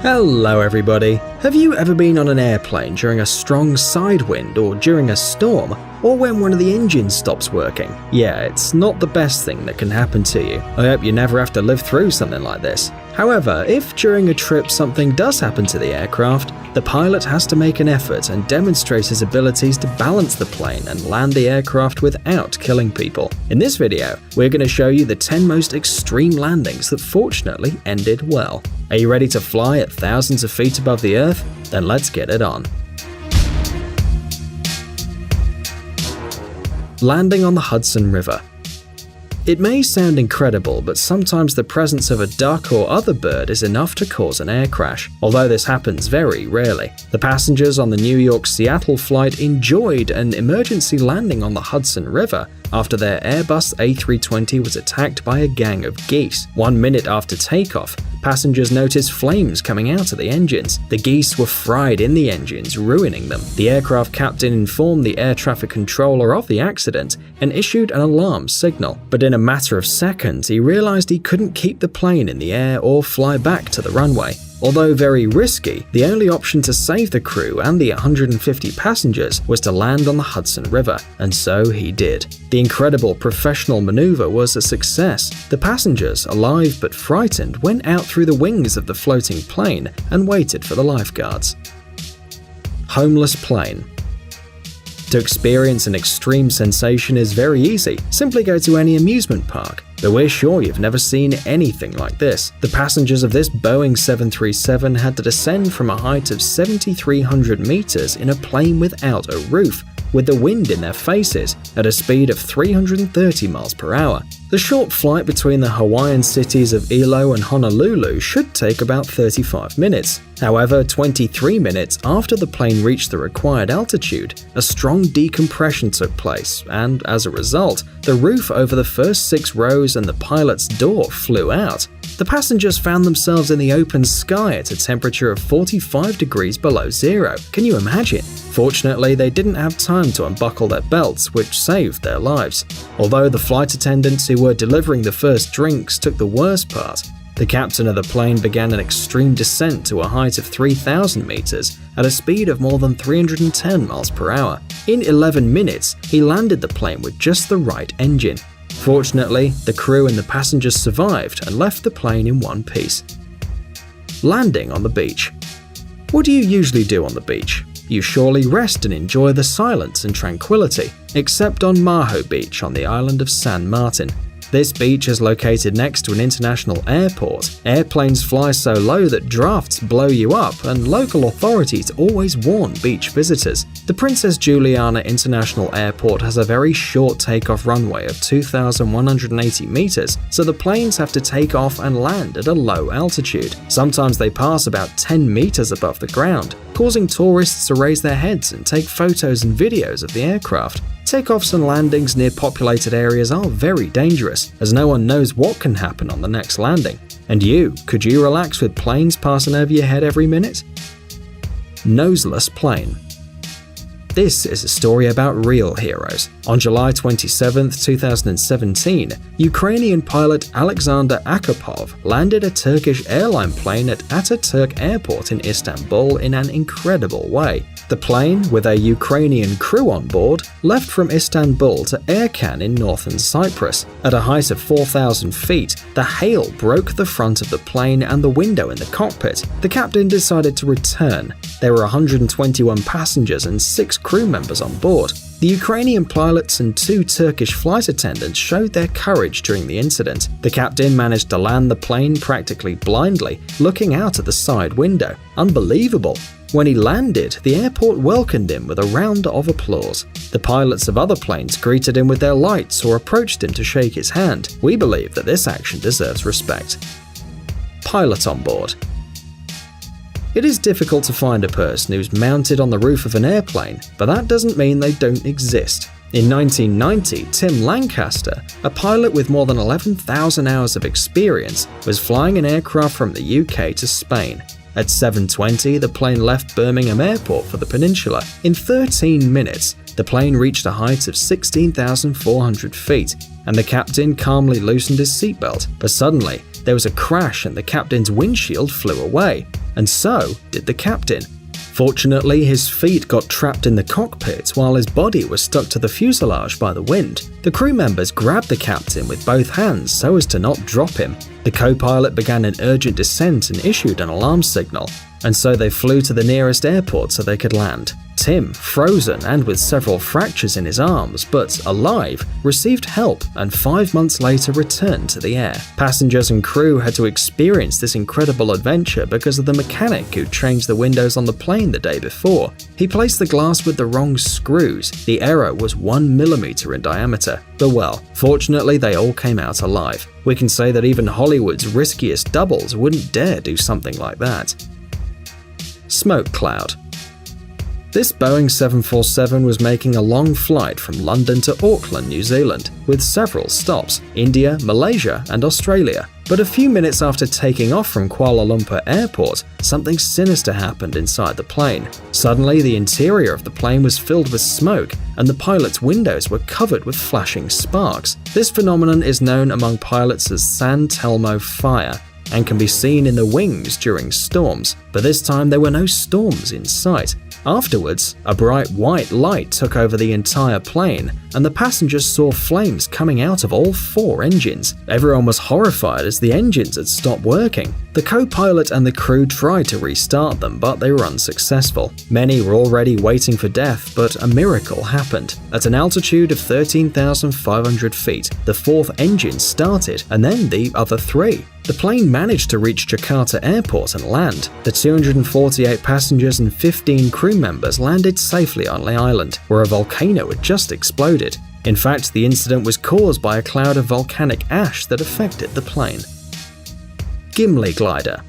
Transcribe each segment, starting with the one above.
Hello everybody! Have you ever been on an airplane during a strong side wind or during a storm, or when one of the engines stops working? Yeah, it's not the best thing that can happen to you. I hope you never have to live through something like this. However, if during a trip something does happen to the aircraft, the pilot has to make an effort and demonstrate his abilities to balance the plane and land the aircraft without killing people. In this video, we're going to show you the 10 most extreme landings that fortunately ended well. Are you ready to fly at thousands of feet above the earth? Then let's get it on. Landing on the Hudson River. It may sound incredible, but sometimes the presence of a duck or other bird is enough to cause an air crash, although this happens very rarely. The passengers on the New York-Seattle flight enjoyed an emergency landing on the Hudson River after their Airbus A320 was attacked by a gang of geese. 1 minute after takeoff, passengers noticed flames coming out of the engines. The geese were fried in the engines, ruining them. The aircraft captain informed the air traffic controller of the accident and issued an alarm signal. But in a matter of seconds, he realized he couldn't keep the plane in the air or fly back to the runway. Although very risky, the only option to save the crew and the 150 passengers was to land on the Hudson River, and so he did. The incredible professional maneuver was a success. The passengers, alive but frightened, went out through the wings of the floating plane and waited for the lifeguards. Homeless plane. To experience an extreme sensation is very easy. Simply go to any amusement park. But we're sure you've never seen anything like this. The passengers of this Boeing 737 had to descend from a height of 7,300 meters in a plane without a roof, with the wind in their faces at a speed of 330 miles per hour. The short flight between the Hawaiian cities of Ilo and Honolulu should take about 35 minutes. However, 23 minutes after the plane reached the required altitude, a strong decompression took place, and as a result, the roof over the first 6 rows and the pilot's door flew out. The passengers found themselves in the open sky at a temperature of 45 degrees below zero. Can you imagine? Fortunately, they didn't have time to unbuckle their belts, which saved their lives. Although the flight attendants who were delivering the first drinks took the worst part, the captain of the plane began an extreme descent to a height of 3,000 meters at a speed of more than 310 miles per hour. In 11 minutes, he landed the plane with just the right engine. Fortunately, the crew and the passengers survived and left the plane in one piece. Landing on the beach. What do you usually do on the beach? You surely rest and enjoy the silence and tranquility, except on Maho Beach on the island of San Martin. This beach is located next to an international airport. Airplanes fly so low that drafts blow you up, and local authorities always warn beach visitors. The Princess Juliana International Airport has a very short takeoff runway of 2,180 meters, so the planes have to take off and land at a low altitude. Sometimes they pass about 10 meters above the ground, causing tourists to raise their heads and take photos and videos of the aircraft. Takeoffs and landings near populated areas are very dangerous, as no one knows what can happen on the next landing. And could you relax with planes passing over your head every minute? Noseless plane. This is a story about real heroes. On July 27, 2017, Ukrainian pilot Alexander Akopov landed a Turkish airline plane at Ataturk Airport in Istanbul in an incredible way. The plane, with a Ukrainian crew on board, left from Istanbul to Erkan in northern Cyprus. At a height of 4,000 feet, the hail broke the front of the plane and the window in the cockpit. The captain decided to return. There were 121 passengers and 6 crew members on board. The Ukrainian pilots and 2 Turkish flight attendants showed their courage during the incident. The captain managed to land the plane practically blindly, looking out at the side window. Unbelievable! When he landed, the airport welcomed him with a round of applause. The pilots of other planes greeted him with their lights or approached him to shake his hand. We believe that this action deserves respect. Pilot on board. It is difficult to find a person who's mounted on the roof of an airplane, but that doesn't mean they don't exist. In 1990, Tim Lancaster, a pilot with more than 11,000 hours of experience, was flying an aircraft from the UK to Spain. At 7:20, the plane left Birmingham Airport for the peninsula. In 13 minutes, the plane reached a height of 16,400 feet, and the captain calmly loosened his seatbelt. But suddenly, there was a crash and the captain's windshield flew away, and so did the captain. Fortunately, his feet got trapped in the cockpit while his body was stuck to the fuselage by the wind. The crew members grabbed the captain with both hands so as to not drop him. The co-pilot began an urgent descent and issued an alarm signal, and so they flew to the nearest airport so they could land. Tim, frozen and with several fractures in his arms, but alive, received help and 5 months later returned to the air. Passengers and crew had to experience this incredible adventure because of the mechanic who changed the windows on the plane the day before. He placed the glass with the wrong screws. The error was 1 millimeter in diameter. But well, fortunately they all came out alive. We can say that even Hollywood's riskiest doubles wouldn't dare do something like that. Smoke cloud. This Boeing 747 was making a long flight from London to Auckland, New Zealand, with several stops: India, Malaysia, and Australia. But a few minutes after taking off from Kuala Lumpur Airport, something sinister happened inside the plane. Suddenly, the interior of the plane was filled with smoke, and the pilot's windows were covered with flashing sparks. This phenomenon is known among pilots as San Telmo fire, and can be seen in the wings during storms, but this time there were no storms in sight. Afterwards, a bright white light took over the entire plane, and the passengers saw flames coming out of all 4 engines. Everyone was horrified as the engines had stopped working. The co-pilot and the crew tried to restart them, but they were unsuccessful. Many were already waiting for death, but a miracle happened. At an altitude of 13,500 feet, the 4th engine started, and then the other 3. The plane managed to reach Jakarta Airport and land. The 248 passengers and 15 crew members landed safely on the island, where a volcano had just exploded. In fact, the incident was caused by a cloud of volcanic ash that affected the plane. Gimli glider.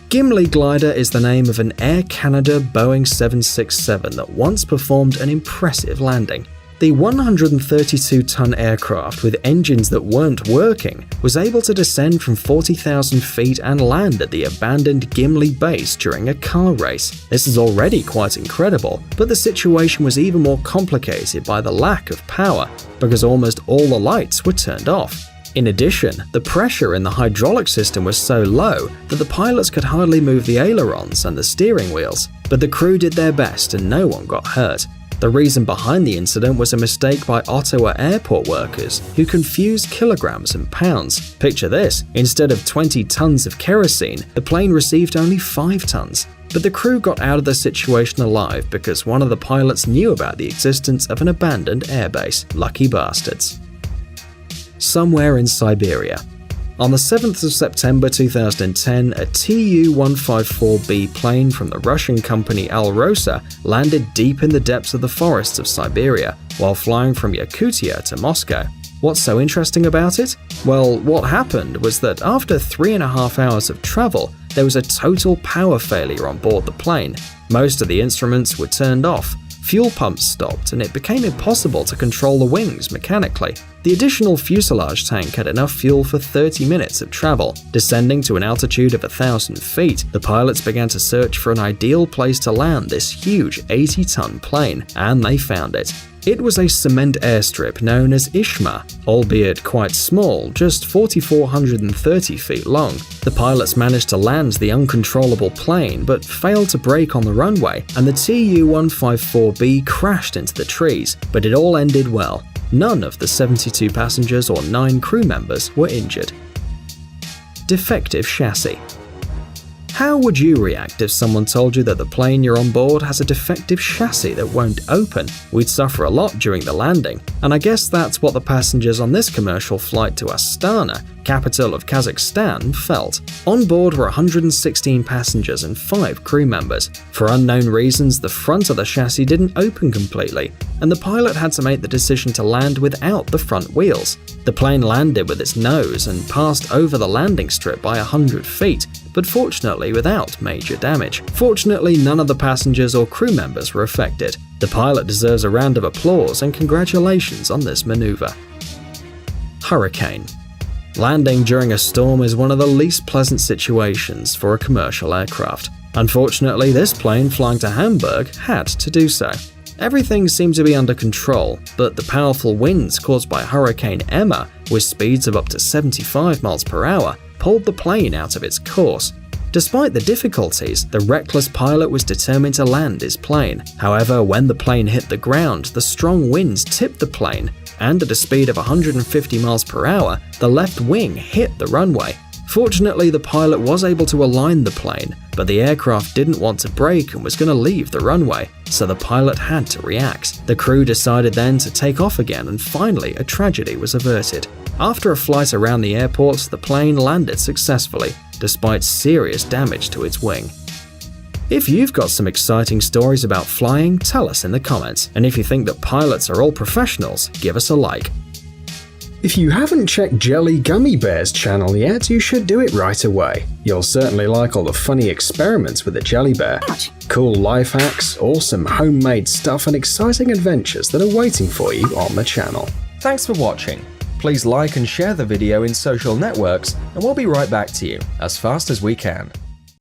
Gimli glider is the name of an Air Canada Boeing 767 that once performed an impressive landing. The 132-ton aircraft with engines that weren't working was able to descend from 40,000 feet and land at the abandoned Gimli base during a car race. This is already quite incredible, but the situation was even more complicated by the lack of power, because almost all the lights were turned off. In addition, the pressure in the hydraulic system was so low that the pilots could hardly move the ailerons and the steering wheels, but the crew did their best and no one got hurt. The reason behind the incident was a mistake by Ottawa airport workers who confused kilograms and pounds. Picture this: instead of 20 tons of kerosene, the plane received only 5 tons. But the crew got out of the situation alive because one of the pilots knew about the existence of an abandoned airbase. Lucky bastards. Somewhere in Siberia. On the 7th of September 2010, a Tu-154B plane from the Russian company Alrosa landed deep in the depths of the forests of Siberia while flying from Yakutia to Moscow. What's so interesting about it? Well, what happened was that after 3.5 hours of travel, there was a total power failure on board the plane. Most of the instruments were turned off, fuel pumps stopped, and it became impossible to control the wings mechanically. The additional fuselage tank had enough fuel for 30 minutes of travel. Descending to an altitude of 1,000 feet, the pilots began to search for an ideal place to land this huge 80-ton plane, and they found it. It was a cement airstrip known as Ishma, albeit quite small, just 4,430 feet long. The pilots managed to land the uncontrollable plane, but failed to brake on the runway, and the Tu-154B crashed into the trees, but it all ended well. None of the 72 passengers or 9 crew members were injured. Defective chassis. How would you react if someone told you that the plane you're on board has a defective chassis that won't open? We'd suffer a lot during the landing, and I guess that's what the passengers on this commercial flight to Astana, capital of Kazakhstan, felt. On board were 116 passengers and 5 crew members. For unknown reasons, the front of the chassis didn't open completely, and the pilot had to make the decision to land without the front wheels. The plane landed with its nose and passed over the landing strip by 100 feet, but fortunately without major damage. Fortunately, none of the passengers or crew members were affected. The pilot deserves a round of applause and congratulations on this maneuver. Hurricane. Landing during a storm is one of the least pleasant situations for a commercial aircraft. Unfortunately, this plane flying to Hamburg had to do so. Everything seemed to be under control, but the powerful winds caused by Hurricane Emma, with speeds of up to 75 miles per hour, pulled the plane out of its course. Despite the difficulties, the reckless pilot was determined to land his plane. However, when the plane hit the ground, the strong winds tipped the plane, and at a speed of 150 miles per hour, the left wing hit the runway. Fortunately, the pilot was able to align the plane, but the aircraft didn't want to brake and was going to leave the runway, so the pilot had to react. The crew decided then to take off again, and finally a tragedy was averted. After a flight around the airport, the plane landed successfully, despite serious damage to its wing. If you've got some exciting stories about flying, tell us in the comments, and if you think that pilots are all professionals, give us a like. If you haven't checked Jelly Gummy Bear's channel yet, you should do it right away. You'll certainly like all the funny experiments with the jelly bear, cool life hacks, awesome homemade stuff, and exciting adventures that are waiting for you on the channel. Thanks for watching. Please like and share the video in social networks, and we'll be right back to you as fast as we can.